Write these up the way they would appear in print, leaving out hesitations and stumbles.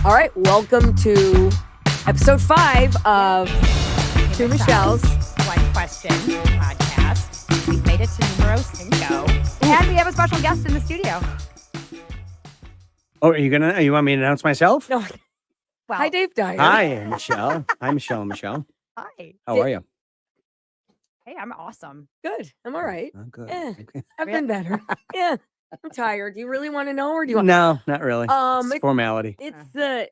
All right, welcome to episode 5 of Two Michelle's One Question podcast. We've made it to numero 5, and we have a special guest in the studio. Oh, you want me to announce myself? No. Well, Hi, Dave Dyer. Hi, Michelle. Hi, Michelle and Michelle. Hi. How are you? Hey, I'm awesome. Good. I'm all right. I'm good. Eh. Okay. I've been better. Yeah. I'm tired. Do you really want to know, or do you want? No, not really. It's formality. It's the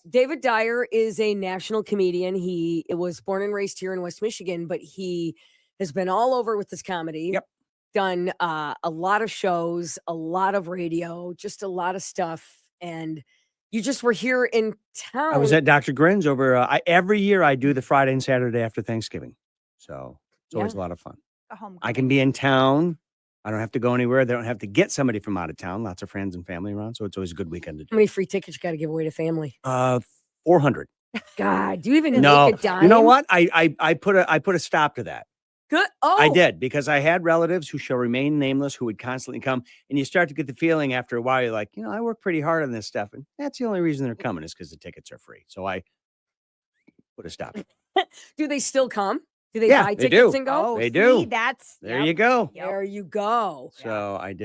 David Dyer is a national comedian. He was born and raised here in West Michigan, but he has been all over with this comedy. Yep. Done a lot of shows, a lot of radio, just a lot of stuff. And you just were here in town. I was at Dr. Grin's over. Every year I do the Friday and Saturday after Thanksgiving, so it's always a lot of fun. I can be in town. I don't have to go anywhere. They don't have to get somebody from out of town. Lots of friends and family around, so it's always a good weekend to do. How many free tickets you got to give away to family? 400. God, do you even No, make a dime? you know what? I put a stop to that. Good. Oh, I did, because I had relatives who shall remain nameless who would constantly come, and you start to get the feeling after a while, you're like, I work pretty hard on this stuff, and that's the only reason they're coming is because the tickets are free. So I put a stop. Do they still come? Do they Yeah, buy they tickets do. and go? They do. There You go. There you go. So I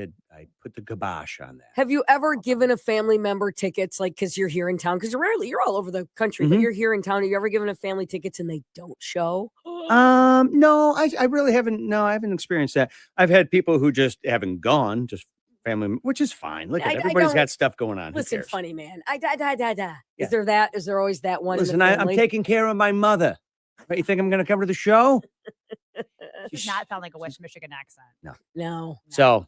put the kibosh on that. Have you ever given a family member tickets, like, because you're here in town? Because you're all over the country, but Mhm. you're here in town. Have you ever given a family tickets and they don't show? No, I really haven't. No, I haven't experienced that. I've had people who just haven't gone, just family, which is fine. Look, I everybody's don't- got stuff going on. Who Listen, cares? funny man. Is Yeah. there that? Is there always that one? Listen, in the I'm family? taking care of my mother. Right, you think I'm going to come to the show? Does not sound like a West Michigan accent. No. So,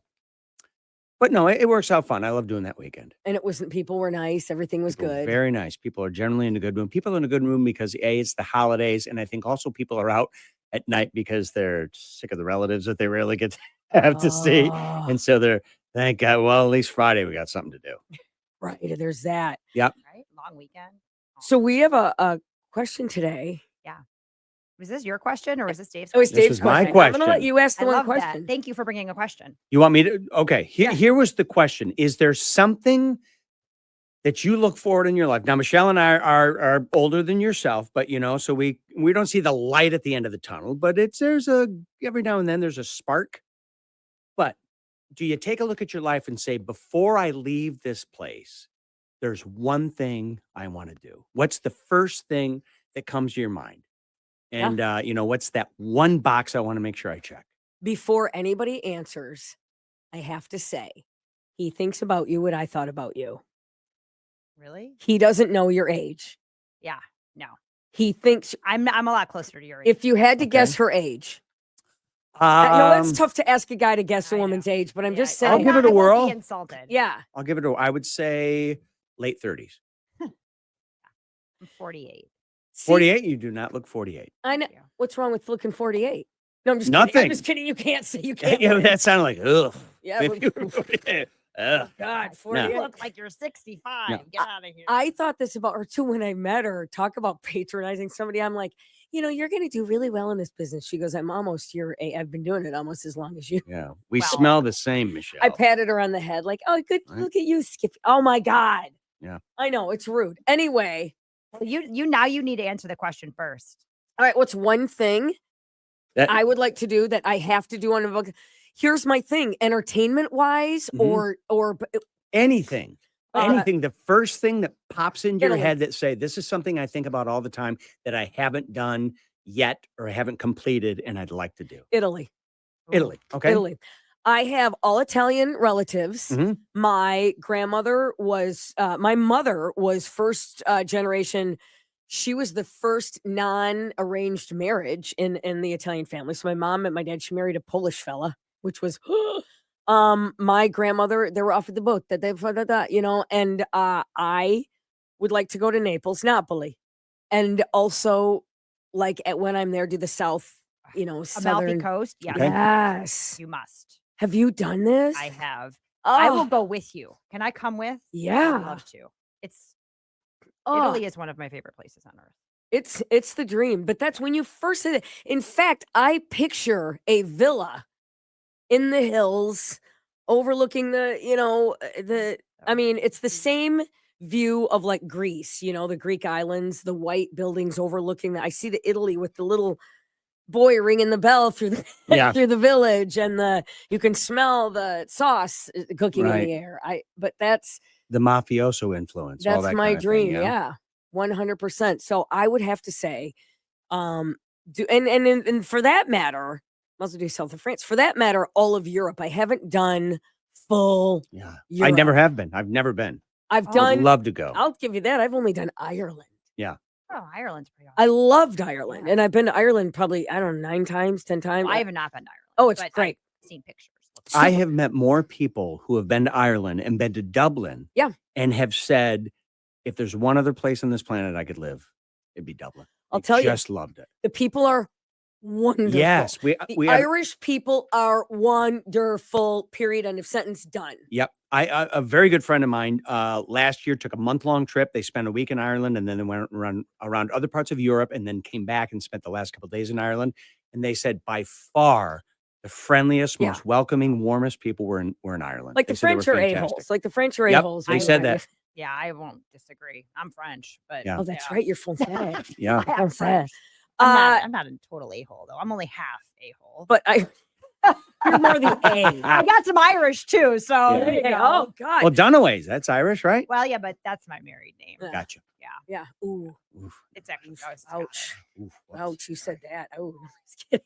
but no, it works out fun. I love doing that weekend. And it wasn't. People were nice. Everything was People were good. Very nice. People are generally in a good mood. People are in a good mood because it's the holidays, and I think also people are out at night because they're sick of the relatives that they rarely get to have to see, Oh, and so they're thank God. Well, at least Friday we got something to do. right. There's that. Right? Long weekend. So we have a question today. Was this your question or was this Dave's Oh, it's question? Dave's was my question. I'm gonna let question. you ask the I one love question. that. Thank you for bringing a question. You want me to? Okay. Yeah. Here was the question: is there something that you look forward in your life? Now, Michelle and I are older than yourself, but so we don't see the light at the end of the tunnel. But every now and then there's a spark. But do you take a look at your life and say, before I leave this place, there's one thing I want to do? What's the first thing that comes to your mind? And what's that one box I want to make sure I check? Before anybody answers, I have to say, he thinks about you what I thought about you. Really? He doesn't know your age. Yeah. No. He thinks I'm a lot closer to your age. if you had to Okay. guess her age. No, that's tough to ask a guy to guess a I know. woman's age, but I'm Yeah, just I'll saying. give it a I won't be whirl. insulted. Yeah. I'll give it I would say late 30s. I'm 48. See, 48, you do not look 48. I know. Yeah. What's wrong with looking 48? No, I'm just kidding. I'm Nothing. just kidding. You can't say you can't. Yeah, win. that sounded like, ugh. Yeah, If you were 48, ugh. God, You 48. look like you're 65. No. Get out of here. I thought this about her too when I met her. Talk about patronizing somebody. I'm like, you're going to do really well in this business. She goes, I'm almost your age. I've been doing it almost as long as you. Yeah, we Well, smell the same, Michelle. I patted her on the head, like, oh, good. Right. Look at you, Skippy. Oh my God. Yeah. I know it's rude. Anyway, You need to answer the question first. all right. What's one thing That- I would like to do that I have to do on a book? Here's my thing, entertainment wise, Mhm. or anything. Uh, Anything. The first thing that pops into your Italy. head that say, this is something I think about all the time that I haven't done yet or haven't completed and I'd like to do. Italy. Italy. Okay. Italy. I have all Italian relatives. Mhm. My my mother was first generation. She was the first non-arranged marriage in the Italian family. So my mom and my dad, she married a Polish fella, which was, my grandmother, they were offered the boat that and I would like to go to Naples, Napoli. And also like when I'm there, do the South, Amalfi Southern. Coast. Yes. Okay. Yes. You must. Have you done this? I have. I will Oh, go with you. Can I come with? I'd yeah. love to. Oh, Italy is one of my favorite places on earth. it's the dream. But that's when you first said it. In fact, I picture a villa in the hills overlooking the. I mean, it's the same view of like Greece, the Greek islands, the white buildings overlooking. I see the Italy with the little boy ringing the bell through the Yeah. through the village, and you can smell the sauce cooking in Right. the air. But that's The mafioso influence, all that my kind of thing. dream. Yeah. Yeah, 100%. So I would have to say, do and for that matter, I also do south of France. For that matter, all of Europe. I haven't done full Yeah. I Europe. never have been. I've never been. I've Would done. love to go. I'll give you that. I've only done Ireland. Yeah. Oh, Ireland's pretty I awesome. loved Ireland, Yeah. and I've been to Ireland probably, I don't know, 9 times, 10 times. I have not been to Ireland. Oh, it's but great. I've seen pictures. I have met more people who have been to Ireland and been to Dublin. Yeah. And have said, if there's one other place on this planet I could live, it'd be Dublin. I'll They tell you, just loved it. the people are wonderful. Yes. The we had, Irish people are wonderful, period, end of sentence, done. yep. A very good friend of mine last year took a month-long trip. They spent a week in Ireland, and then they went around other parts of Europe, and then came back and spent the last couple of days in Ireland. And they said by far the friendliest, Yeah. most welcoming, warmest people were in Ireland. Like They the said they were French are fantastic. a-holes. Like the French are Yep, a-holes. they said that. Yeah, I won't disagree. I'm French, but Yeah. Oh, that's right. You're français. Yeah. I'm Français. French. I'm not a total a-hole though. I'm only half a-hole. But you're more the A. I got some Irish too, so Yeah. there you go. Oh, God. Well, Dunaway's, that's Irish, right? Well, yeah, but that's my married name. Yeah. Gotcha. Yeah. Ooh. Oof. It's actually Ouch. Oof, whoops. Ouch. You said that. Oh, just kidding.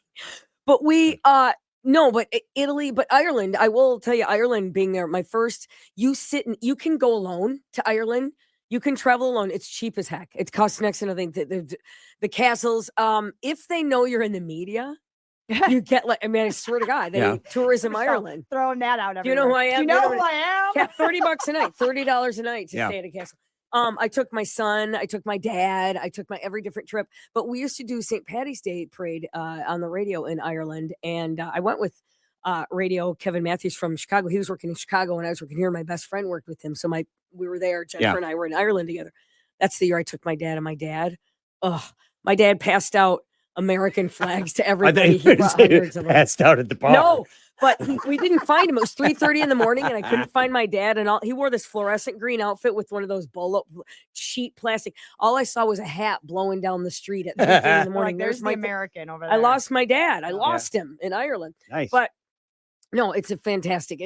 But no, but Italy, but Ireland, I will tell you, Ireland being there, my first, you can go alone to Ireland. You can travel alone. It's cheap as heck. It costs next to nothing. The castles, if they know you're in the media, you get I swear to God, Tourism Ireland. Throwing that out. Do you know who I am? Do you know who I am? Yeah, $30 a night, $30 a night to Yeah. stay at a castle. I took my son, I took my dad, I took my every different trip. But we used to do St. Patty's Day parade on the radio in Ireland, and I went with radio Kevin Matthews from Chicago. He was working in Chicago, and I was working here. My best friend worked with him, so we were there. Jennifer and I were in Ireland together. That's the year I took my dad and my dad. Ugh, my dad passed out American flags to I everybody. think He brought hundreds of them. passed out at the bar. No, but we didn't find him. It was 3:30 in the morning, and I couldn't find my dad. And he wore this fluorescent green outfit with one of those cheap plastic. All I saw was a hat blowing down the street at 3:30 in the morning. Like, there's my the American over there. I lost my dad. I lost him in Ireland. Nice. But no, it is a fantastic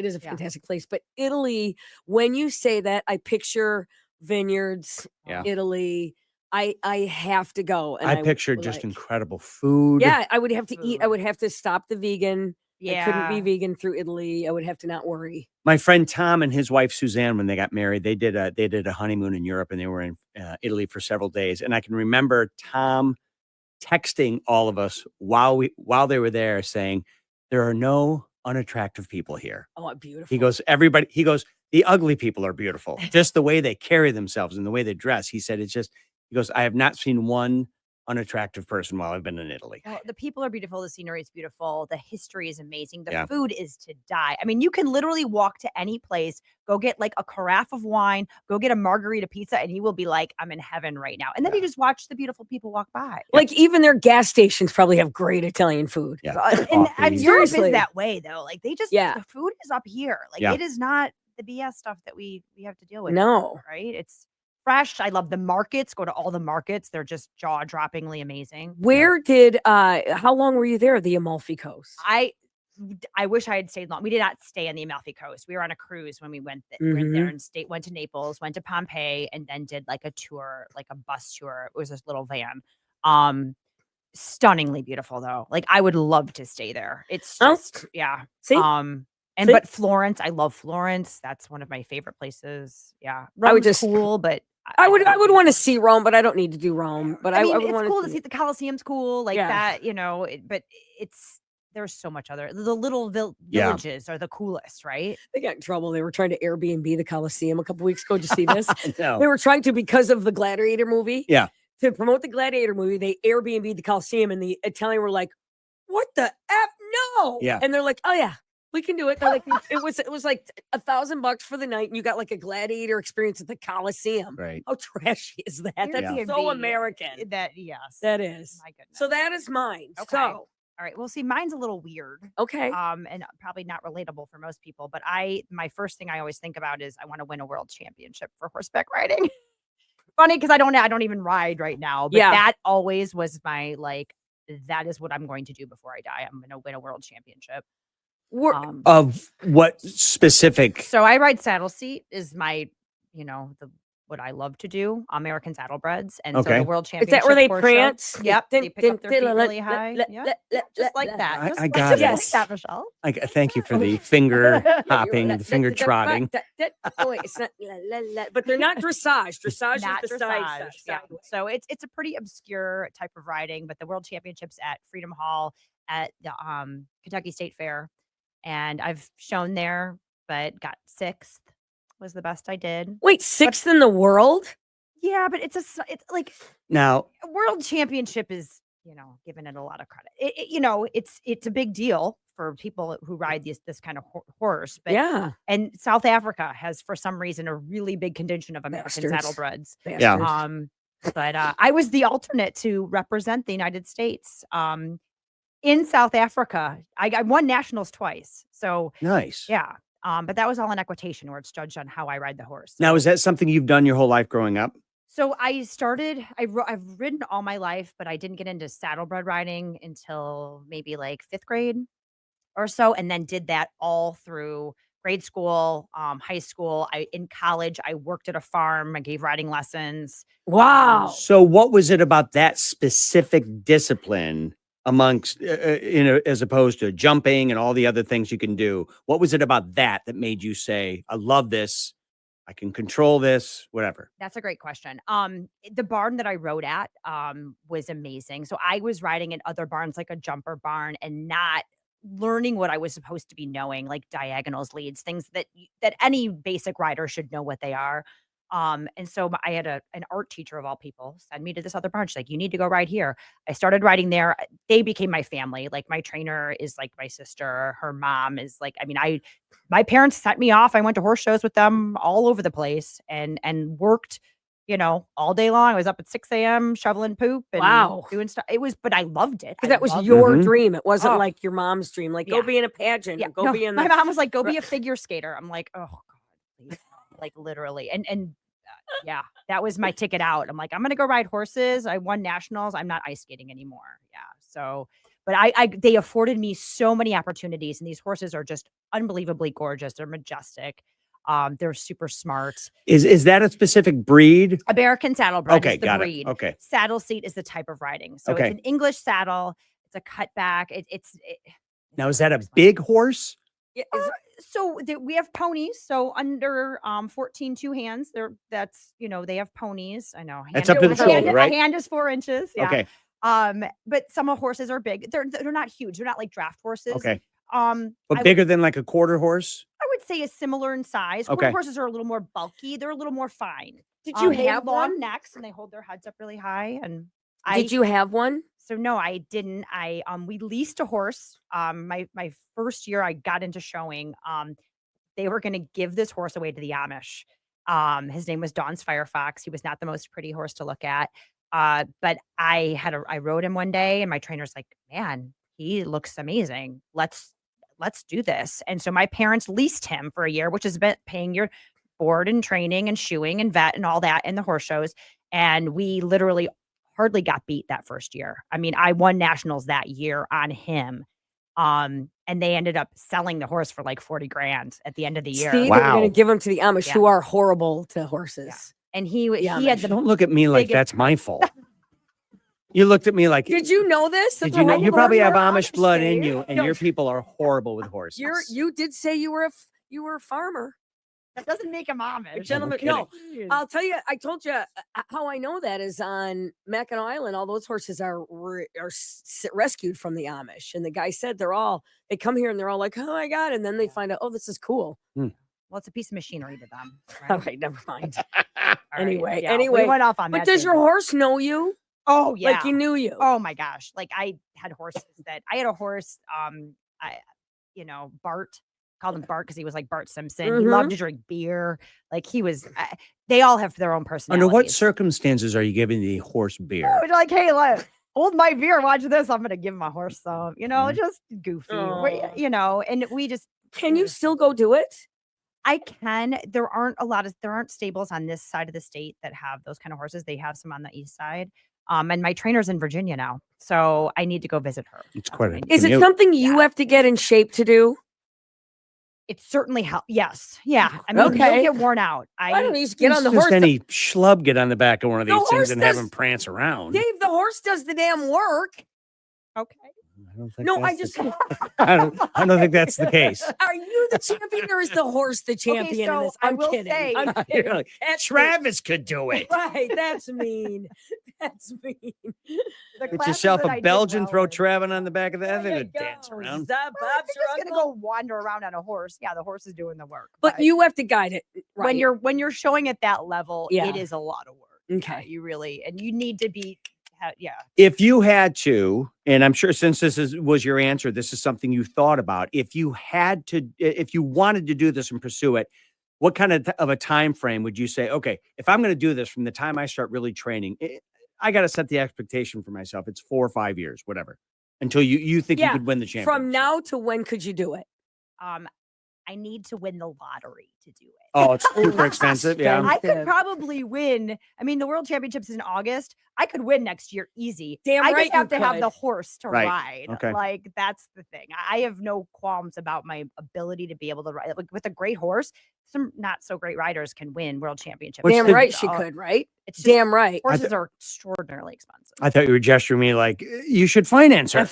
place. But Italy, when you say that, I picture vineyards, Yeah. Italy. I have to go. And I pictured would just like- incredible food. Yeah, I would have to eat. I Food. would have to stop the vegan. Yeah. I couldn't be vegan through Italy. I would have to not worry. My friend Tom and his wife Suzanne, when they got married, they did a honeymoon in Europe, and they were in Italy for several days. And I can remember Tom texting all of us while they were there, saying, "There are no unattractive people here." Oh, beautiful. He goes, the ugly people are beautiful. Just the way they carry themselves and the way they dress. He said, he goes, I have not seen one unattractive person while I've been in Italy. Well, the people are beautiful. The scenery is beautiful. The history is amazing. The Yeah. food is to die. I mean, you can literally walk to any place, go get like a carafe of wine, go get a margarita pizza, and you will be like, I'm in heaven right now. And then you just watch the beautiful people walk by. Like even their gas stations probably have great Italian food. Yeah. And Coffee. Europe Seriously. is that way though. Like they just, the food is up here. Like Yeah. it is not the BS stuff that we have to deal with. No. Right? It's fresh. I love the markets. Go to all the markets. They're just jaw-droppingly amazing. How long were you there? The Amalfi Coast. I wish I had stayed long. We did not stay on the Amalfi Coast. We were on a cruise when we went there and went to Naples, went to Pompeii, and then did like a tour, like a bus tour. It was this little van. Stunningly beautiful though. Like I would love to stay there. It's just See? But Florence, I love Florence. That's one of my favorite places. Yeah. I would Rome's just cool, but I would want to see Rome, but I don't need to do Rome. But I mean, would it's want cool to see the Colosseum's cool, like Yeah. that, but there's so much other. The little villages are the coolest, right? They got in trouble. They were trying to Airbnb the Coliseum a couple weeks ago. Did you see this? No. They were trying to because of the Gladiator movie. Yeah. To promote the Gladiator movie, they Airbnb'd the Coliseum, and the Italian were like, "What the f? No!" Yeah. And they're like, "Oh yeah, we can do it." They're like, it was like $1,000 for the night, and you got like a gladiator experience at the Coliseum. Right. How trashy is that? That's Airbnb, so American. That yes. That is. My goodness. So that is mine. Okay. So All right. Well, see, mine's a little weird. Okay. And probably not relatable for most people. But my first thing I always think about is I want to win a world championship for horseback riding. Funny because I don't even ride right now, but Yeah. that always was my like. That is what I'm going to do before I die. I'm going to win a world championship. We're, Of what specific? So I ride saddle seat is my, the what I love to do, American saddlebreds, and so the Okay. world is championship that where they horse show. prance? Yep, Dun, they pick dun, up their dun, feet la, really la, high. la, Yep, la, la, yep, just la, like la. that. I Just got just it. like that, Michelle. Thank you for the finger Yeah, you're hopping, right. the finger trotting. Oh wait, it's not la, la, la, but they're not dressage. Dressage is Not the dressage. Yeah. sideways. So it's a pretty obscure type of riding, but the world championships at Freedom Hall at the Kentucky State Fair, and I've shown there, but got sixth was the best I did. Wait, sixth in the world? Yeah, but it's like Now, a world championship is, giving it a lot of credit. It's a big deal for people who ride this kind of horse. But Yeah, and South Africa has, for some reason, a really big contingent of American Bastards. saddlebreds. Yeah. bastards. But I was the alternate to represent the United States in South Africa. I won nationals twice. So nice. yeah. But that was all in equitation, where it's judged on how I ride the horse. Now, So- is that something you've done your whole life growing up? So I've ridden all my life, but I didn't get into saddlebred riding until maybe like 5th grade or so, and then did that all through grade school, high school. In college, I worked at a farm. I gave riding lessons. Wow. So, what was it about that specific discipline amongst, as opposed to jumping and all the other things you can do? What was it about that made you say, "I love this. I can control this, whatever"? That's a great question. The barn that I rode at was amazing. So I was riding in other barns, like a jumper barn, and not learning what I was supposed to be knowing, like diagonals, leads, things that any basic rider should know what they are. And so I had an art teacher of all people send me to this other barn. She's like, "You need to go ride here." I started riding there. They became my family. Like my trainer is like my sister. Her mom is like, my parents sent me off. I went to horse shows with them all over the place and worked, all day long. I was up at 6 a.m. shoveling poop and Wow. doing stuff. But I loved it. 'Cause I that was loved your Mhm. dream. It wasn't Oh. like your mom's dream. Like, Yeah. go be in a pageant. Yeah, Or go no, be in my the. mom was like, "Go be a figure skater." I'm like, "Oh God, please." Like literally. And yeah, that was my ticket out. I'm like, "I'm gonna go ride horses." I won nationals. I'm not ice skating anymore. Yeah. So, but they afforded me so many opportunities, and these horses are just unbelievably gorgeous. They're majestic. They're super smart. Is that a specific breed? American saddlebred Okay, is the got it. breed. Okay. Saddle seat is the type of riding. So Okay. it's an English saddle. It's a cutback. Now, is that a big horse? Yeah, So we have ponies. So under 14 two hands, they have ponies. I know. That's hand- up to the a hand- shoulder, right? A hand is 4 inches. Yeah. Okay. But some horses are big. They're not huge. They're not like draft horses. Okay. But But bigger than like a quarter horse? I would say is similar in size. Quarter Okay. horses are a little more bulky. They're a little more fine. Did you They have long one? necks and they hold their heads up really high. And Did you have one? So no, I didn't. We leased a horse. My first year I got into showing. They were going to give this horse away to the Amish. His name was Dawn's Firefox. He was not the most pretty horse to look at. But I rode him one day, and my trainer's like, "Man, he looks amazing. Let's do this." And so my parents leased him for a year, which has been paying your board and training and shoeing and vet and all that in the horse shows. And we literally hardly got beat that first year. I mean, I won nationals that year on him. And they ended up selling the horse for like 40 grand at the end of the year. See, they were going Wow. to give them to the Amish, Yeah. who are horrible to horses. And he Yeah, had the Don't look at me like biggest- that's my fault. You looked at me like, Did you know this? did you know? You probably have Amish blood in Dave? you, and No. your people are horrible with horses. You did say you were a farmer. that doesn't make him Amish. Gentlemen, kidding. no. I'll tell you, I told you how I know that is on Mackinac Island. All those horses are rescued from the Amish. And the guy said they come here and they're all like, "Oh my God." And then they find out, "Oh, this is cool." Well, it's a piece of machinery to them. All Right? right, never mind. All right, Anyway, yeah, anyway. we went off on But that. does your tangent. horse know you? Oh yeah. Like he knew you? Oh my gosh. Like I had a horse, Bart, called him Bart because he was like Bart Simpson. He Mhm. loved to drink beer. Like he was, they all have their own personalities. Under what circumstances are you giving the horse beer? I was like, "Hey, look, hold my beer, watch this. I'm gonna give my horse some, Mhm. just goofy. Aw. And we just Can you still go do it? I can. There aren't stables on this side of the state that have those kind of horses. They have some on the east side. And my trainer's in Virginia now. So I need to go visit her. It's That's quite what a I need. Is it commute. something you Yeah. have to get in shape to do? It certainly helps. Yes. Yeah. I mean, Okay. you'll get worn out. Why don't you just get on the Just horse? any schlub get on the back of one of The these things horse and have does- him prance around. Dave, the horse does the damn work. Okay. I don't think No, I that's just the- I don't think that's the case. are you the champion or is the horse the champion in so this? I I'm will kidding. say- I'm You're kidding. like, That's Travis could do it. Right, that's mean. That's mean. The Get classes yourself that I a did Belgian, well throw in- Travin on the back of that. There Thing you and dance go. around. Stop, Well, Bob's if your you're just gonna uncle. go wander around on a horse. Yeah, the horse is doing the work. But you have to guide it. Right. when you're showing at that level, Yeah. it is a lot of work. Yeah, Okay. you really and you need to be. Yeah. If you had to, and I'm sure since was your answer, this is something you thought about. If you had to, if you wanted to do this and pursue it, what kind of a time frame would you say? Okay, if I'm going to do this from the time I start really training, I got to set the expectation for myself. It's 4 or 5 years, whatever, until you think you Yeah, could win the championship. From now to when could you do it? I need to win the lottery to do it. Oh, it's super expensive. Yeah. I could expensive. probably win. I mean, the World Championships is in August. I could win next year easy. Damn I right just have you to have the could. horse to Right. ride. Okay. Like that's the thing. I have no qualms about my ability to be able to ride. Like with a great horse, some not so great riders can win World Championships. What's Damn the- right she So, could, right? It's just, Damn right. horses are extraordinarily expensive. I thought you were gesturing me like you should finance her.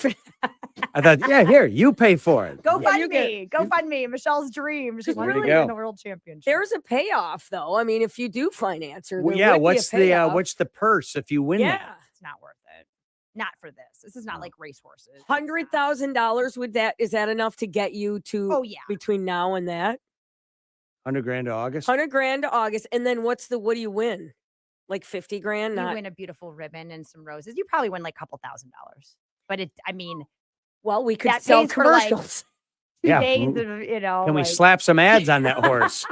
I thought, yeah, here you pay for it. Go Yeah, fund you get- me. Go fund me. Michelle's dream. She There you really go. win a World Championship. There's a payaoff though. I mean, if you do finance her, Well, there yeah, would be a payoff. what's the purse if you win Yeah. that? It's not worth it. Not for this. This is not No. like racehorses. It's not. $100,000 is that enough to get you to Oh yeah. between now and that? 100 grand to August. 100 grand to August. And then what do you win? Like 50 grand? You Not win a beautiful ribbon and some roses. You probably win like a couple $1,000. But well, we could that sell pays for, like, commercials. 2 Yeah, days w- of, Can we like, slap some ads on that horse?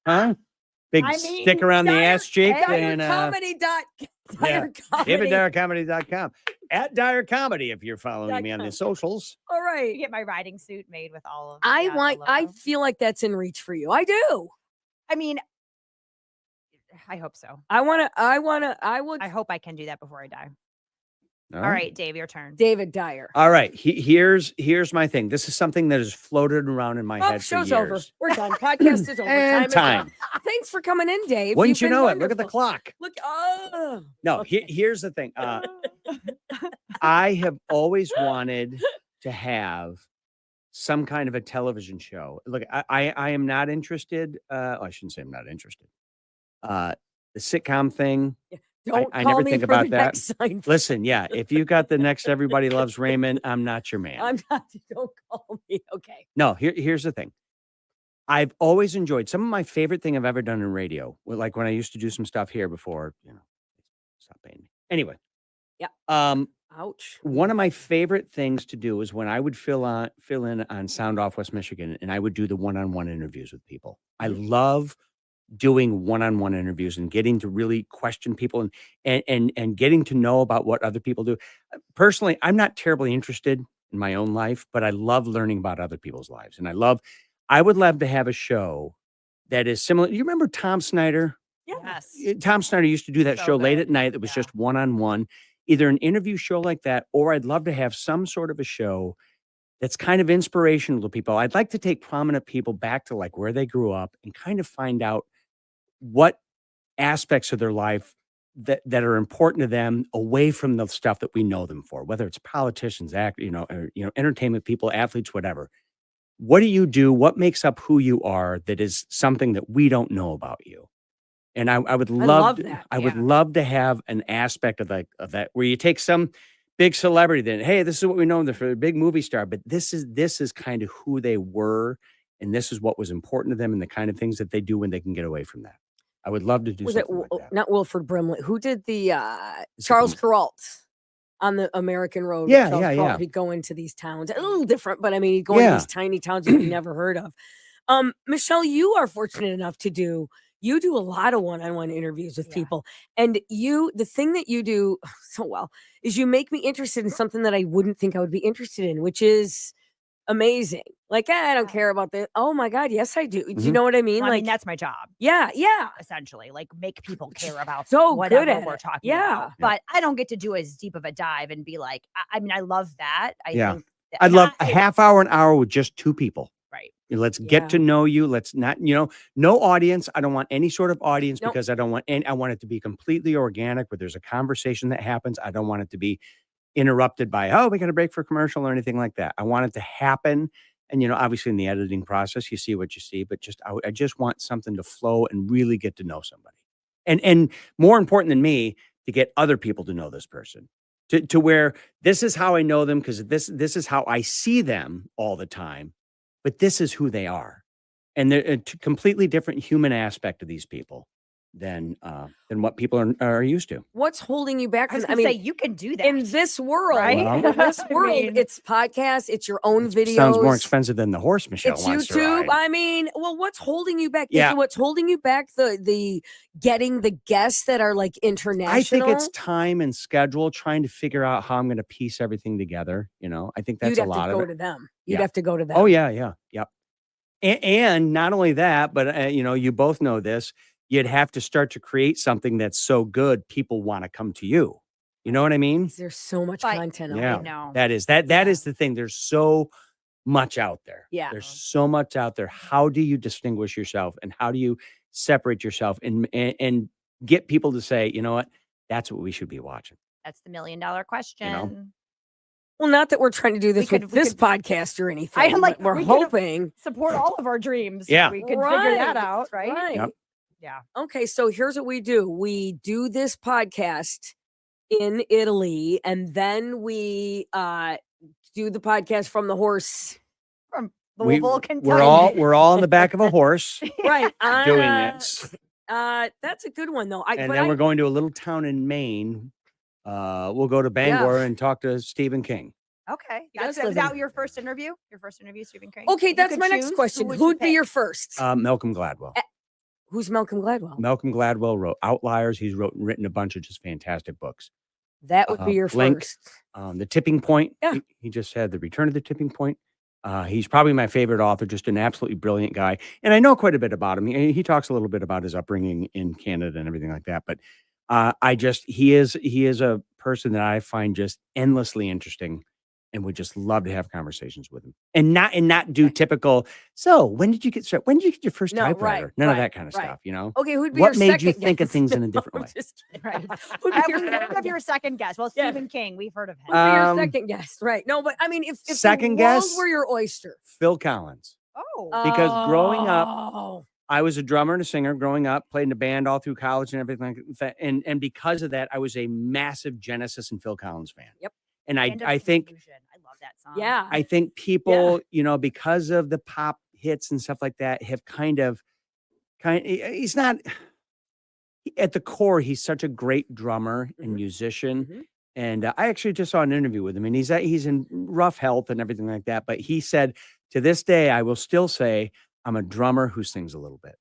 Huh? Big I stick mean, around the Dyer- ass cheek Dyer and Comedy dot Dyer Comedy. DavidDyerComedy.com. At Dyer Comedy if you're following me on the .com. socials. All you right. get my riding suit made with all of I the logo. feel like that's in reach for you. I do. I mean, I hope so. I would I hope I can do that before I die. All All right, Dave, your turn. David Dyer. All right. Here's my thing. This is something that has floated around in my Oh, head for show's years. over. We're done. Podcast is over. And Time. time. Thanks for coming in, Dave. Wouldn't You've you been know it? Look at the wonderful. clock. Look. Oh. No, Okay. here's the thing. I have always wanted to have some kind of a television show. Look, I am not interested. I shouldn't say I'm not interested. The sitcom thing. Don't I call never me think for about the that. next Seinfeld. Listen, yeah, if you got the next Everybody Loves Raymond, I'm not your man. I'm not. Don't call me. Okay. No, here's the thing. I've always enjoyed some of my favorite thing I've ever done in radio. Like when I used to do some stuff here before, stop paying me. Anyway. Yeah. Ouch. One of my favorite things to do is when I would fill in on Sound Off West Michigan and I would do the one-on-one interviews with people. I love doing one-on-one interviews and getting to really question people and getting to know about what other people do. Personally, I'm not terribly interested in my own life, but I love learning about other people's lives. And I would love to have a show that is similar. You remember Tom Snyder? Yes. Tom Snyder used to do that So show late good. at night that was Yeah. just one-on-one, either an interview show like that, or I'd love to have some sort of a show that's kind of inspirational to people. I'd like to take prominent people back to like where they grew up and kind of find out what aspects of their life that are important to them away from the stuff that we know them for, whether it's politicians, entertainment people, athletes, whatever. What do you do? What makes up who you are that is something that we don't know about you? And I would love love that, I would yeah. love to have an aspect of that where you take some big celebrity, then hey, this is what we know them for, a big movie star, but this is kind of who they were, and this is what was important to them, and the kind of things that they do when they can get away from that. I would love to do Was it something like that. not Wilford Brimley? Who did the Is it Charles the- Kuralt on the American Road? Yeah, Charles yeah, Kuralt, yeah. He'd go into these towns, a little different, but I mean, he'd go into Yeah. these tiny towns that you've never heard of. Michelle, you are fortunate enough to do You do a lot of one-on-one interviews with Yeah. people, and the thing that you do so well is you make me interested in something that I wouldn't think I would be interested in, which is amazing. Like, I don't Yeah. care about this. Oh my God, yes, I do. Do you Mhm. know what I mean? Well, I mean, Like, that's my job. yeah, Essentially, like, make people care about so good whatever at we're it. talking Yeah. about. But I don't get to do as deep of a dive and be like, I mean, I love that. I Yeah. think that, I'd and love a half hour, an hour with just 2 people. right. Let's get to Yeah. know you. Let's not, no audience. I don't want any sort of audience Nope. because I don't want any, I want it to be completely organic where there's a conversation that happens. I don't want it to be interrupted by, oh, we got to break for commercial or anything like that. I want it to happen. And, obviously in the editing process, you see what you see, but I just want something to flow and really get to know somebody. And more important than me, to get other people to know this person to where this is how I know them. Cause this is how I see them all the time, but this is who they are. And they're a completely different human aspect of these people than what people are used to. What's holding you back I was from? I going to say, mean, you can do that. in this world, Right? Well, in this I world, mean- it's podcasts, it's your own videos. Sounds more expensive than the horse Michelle It's wants to YouTube. ride. I mean, well, what's holding you back? Yeah. What's holding you back? The getting the guests that are like international. I think it's time and schedule, trying to figure out how I'm going to piece everything together. I think that's You'd a have lot to of go it. to them. You'd Yeah. have to go to them. Oh yeah. Yep. And not only that, but you both know this. You'd have to start to create something that's so good people want to come to you. You know what I mean? There's so much But- content out Yeah. there. know. That is the thing. There's so much out there. Yeah. There's so much out there. How do you distinguish yourself and how do you separate yourself and get people to say, you know what? That's what we should be watching. That's the $1 million question. Well, not that we're trying to do this could- with we this could- podcast or anything. I am like, but we're we could- hoping. Support all of our dreams. Yeah. We could figure that out, right? Right. Yep. Yeah. Okay, so here's what we do. We do this podcast in Italy, and then we do the podcast from the horse. From Louisville, Kentucky. We're all on the back of a horse Right. doing this. That's a good one though. And then we're going to a little town in Maine. We'll go to Bangor and talk to Stephen King. Okay. He does Was live that in- your first interview? Your first interview, Stephen King? Okay, You that's could my next choose, question. would Who'd be pick? your first? Malcolm Gladwell. Who's Malcolm Gladwell? Malcolm Gladwell wrote Outliers. He's written a bunch of just fantastic books. That would be your Blink. first. The Tipping Point. Yeah. He just had The Return of the Tipping Point. He's probably my favorite author, just an absolutely brilliant guy. And I know quite a bit about him. He talks a little bit about his upbringing in Canada and everything like that. But he is a person that I find just endlessly interesting and would just love to have conversations with him. And not do typical, so when did you get started? When did you get your first No, typewriter? right, None of right, that kind of right. stuff, you know? Okay, who'd be What your made you second think of guest? things in a No, different I'm way? just kidding. Right. Who'd be your We second have your second guess. Well, Yeah. Stephen King, we've heard of him. Who'd be your Um, second guest? Right. No, but I mean, if second the world guess? were your oyster. Phil Collins. Oh. Because growing up, Oh. I was a drummer and a singer growing up, played in a band all through college and everything like that. And because of that, I was a massive Genesis and Phil Collins fan. Yep. And Land of I think Confusion. I love that song. Yeah. I think people, because of the pop hits and stuff like that, have he's not at the core, he's such a great drummer and Mhm. musician. Mhm. And I actually just saw an interview with him, and he's in rough health and everything like that. But he said, to this day, I will still say I'm a drummer who sings a little bit.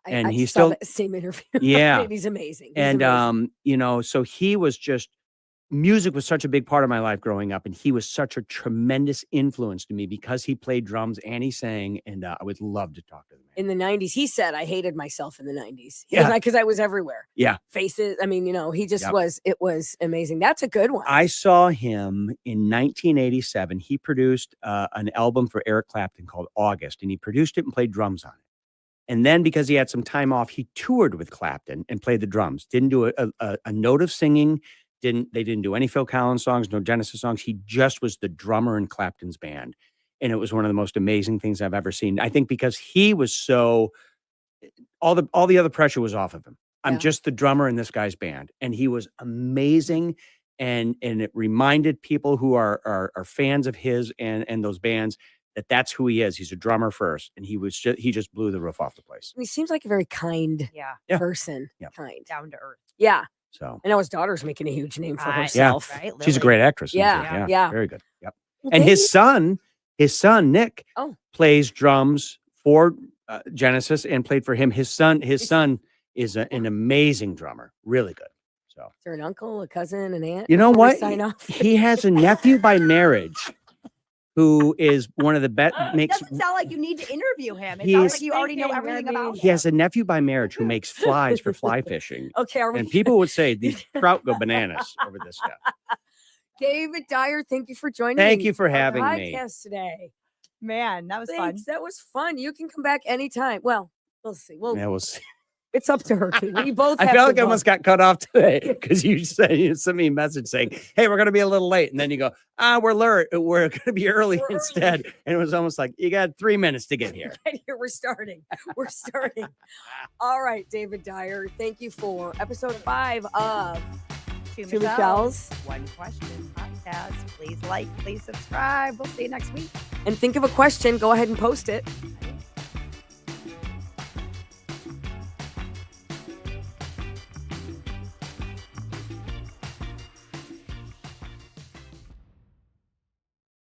And I he saw still- that same interview. Yeah. He's amazing. He's And amazing. so he was just music was such a big part of my life growing up, and he was such a tremendous influence to me because he played drums and he sang, and I would love to talk to the man. In the 90s, he said, I hated myself in the 90s. Yeah. Because I was everywhere. Yeah. Faces. I mean, he just Yep. it was amazing. That's a good one. I saw him in 1987. He produced an album for Eric Clapton called August, and he produced it and played drums on it. And then because he had some time off, he toured with Clapton and played the drums. Didn't do a note of singing. They didn't do any Phil Collins songs, no Genesis songs. He just was the drummer in Clapton's band. And it was one of the most amazing things I've ever seen. I think because he was so, all the other pressure was off of him. I'm Yeah. just the drummer in this guy's band. And he was amazing. And it reminded people who are fans of his and those bands that's who he is. He's a drummer first. And he just blew the roof off the place. He seems like a very kind Yeah. Yeah. person. Yeah. Kind. Down to earth. Yeah. So I know his daughter's making a huge name for Right. herself. Right? she's a Lily. great actress. isn't she? Yeah, yeah. Very good. Yep. Well, And Dave- his son Nick Oh. plays drums for Genesis and played for him. His son is an amazing drummer, really good. So, Is there an uncle, a cousin, an aunt? you know before we what? Sign off. He has a nephew by marriage who is one of the best. It Makes doesn't sound like you need to interview him. It He sounds is- like you already know Thinking, I everything mean, about he him. has a nephew by marriage who makes flies for fly fishing, Okay, are we? and people would say these trout go bananas over this stuff. David Dyer, thank you for joining Thank me you for on the having me. podcast today. Man, that was Thanks. fun. That was fun. You can come back anytime. Well, we'll see. Well, Yeah, we'll see. it's up to her too. We both. I have felt to like I almost got cut off today because you sent me a message saying, "Hey, we're going to be a little late," and then you go, we're going to be early We're instead." early. And it was almost like you got 3 minutes to get here. Get here. We're starting. We're starting. All right, David Dyer. Thank you for episode 5 of Two Two Michelle's Michelle's. One Question podcast. Please like, please subscribe. We'll see you next week. And think of a question. Go ahead and post it. I